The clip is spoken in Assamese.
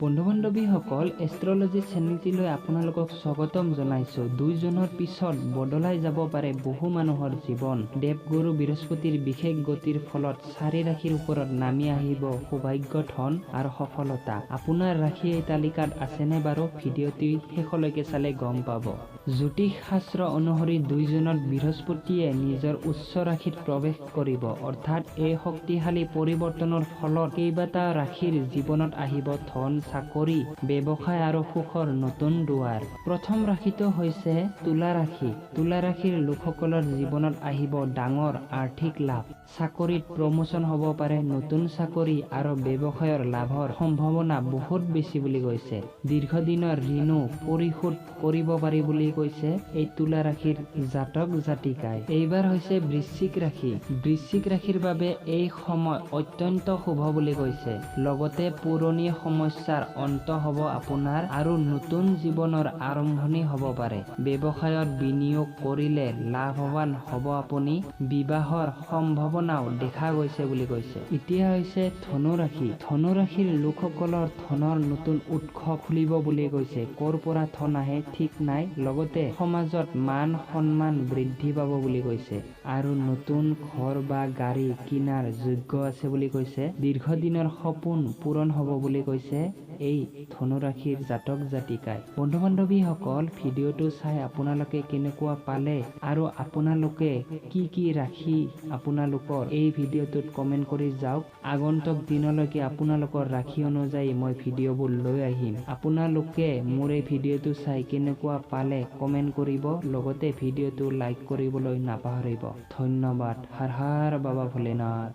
বন্ধু-বান্ধৱীসকল এষ্ট্ৰলজি চেনেলটিলৈ আপোনালোকক স্বাগতম জনাইছোঁ। 2 জনৰ পিছত বদলাই যাব পাৰে বহু মানুহৰ জীৱন। দেৱগুৰু বৃহস্পতিৰ বিশেষ গতিৰ ফলত 4 ৰাশিৰ ওপৰত নামি আহিব সৌভাগ্য, ধন আৰু সফলতা। আপোনাৰ ৰাশি এই তালিকাত আছেনে বাৰু? ভিডিঅ'টি শেষলৈকে চালে গম পাব। জ্যোতিষ শাস্ত্ৰ অনুসৰি 2 জনত বৃহস্পতিয়ে নিজৰ উচ্চ ৰাশিত প্ৰৱেশ কৰিব, অৰ্থাৎ এই শক্তিশালী পৰিৱৰ্তনৰ ফলত কেইবাটা ৰাশিৰ জীৱনত আহিব ধন, চাকৰি, ব্যৱসায় আৰু সুখৰ নতুন দুৱাৰ। প্ৰথম ৰাশিটো হৈছে তুলা ৰাশি। তুলা ৰাশিৰ লোকসকলৰ জীৱনত আহিব ডাঙৰ আৰ্থিক লাভ। চাকৰিত প্ৰমোচন হ'ব পাৰে, নতুন চাকৰি আৰু ব্যৱসায়ৰ লাভৰ সম্ভাৱনা বহুত বেছি বুলি কৈছে। দীৰ্ঘদিনৰ ঋণো পৰিশোধ কৰিব পাৰি বুলি কৈছে এই তুলা ৰাশিৰ জাতক জাতিকাই। এইবাৰ হৈছে বৃশ্চিক ৰাশি। বৃশ্চিক ৰাশিৰ বাবে এই সময় অত্যন্ত শুভ বুলি কৈছে। লগতে পুৰণি সমস্যাৰ অন্ত হ'ব আপোনাৰ আৰু নতুন জীৱনৰ আৰম্ভণি হ'ব পাৰে। ব্যৱসায়ত বিনিয়োগ কৰিলে লাভৱান হ'ব আপুনি। বিবাহৰ সম্ভাৱনাও দেখা গৈছে বুলি কৈছে। এতিয়া হৈছে ধনু ৰাশি। ধনু ৰাশিৰ লোকসকলৰ ধনৰ নতুন উৎস খুলিব বুলি কৈছে। ক'ৰ পৰা ধন আহে ঠিক নাই। লগতে সমাজত মান সন্মান বৃদ্ধি পাব বুলি কৈছে আৰু নতুন ঘৰ বা গাড়ী কিনাৰ যোগ্য আছে বুলি কৈছে। দীৰ্ঘদিনৰ সপোন পূৰণ হ'ব বুলি কৈছে এই ধনু ৰাশিৰ জাতক জাতিকাই। বন্ধু-বান্ধৱীসকল, ভিডিঅ'টো চাই আপোনালোকে কেনেকুৱা পালে আৰু আপোনালোকে কি ৰাশি আপোনালোকৰ এই ভিডিঅ'টোত কমেণ্ট কৰি যাওক। আগন্তুক দিনলৈকে আপোনালোকৰ ৰাশি অনুযায়ী মই ভিডিঅ'বোৰ লৈ আহিম। আপোনালোকে মোৰ এই ভিডিঅ'টো চাই কেনেকুৱা পালে কমেণ্ট কৰিব, লগতে ভিডিঅ'টো লাইক কৰিবলৈ নাপাহৰিব। ধন্যবাদ। হৰ হৰ বাবা ভোলেনাথ।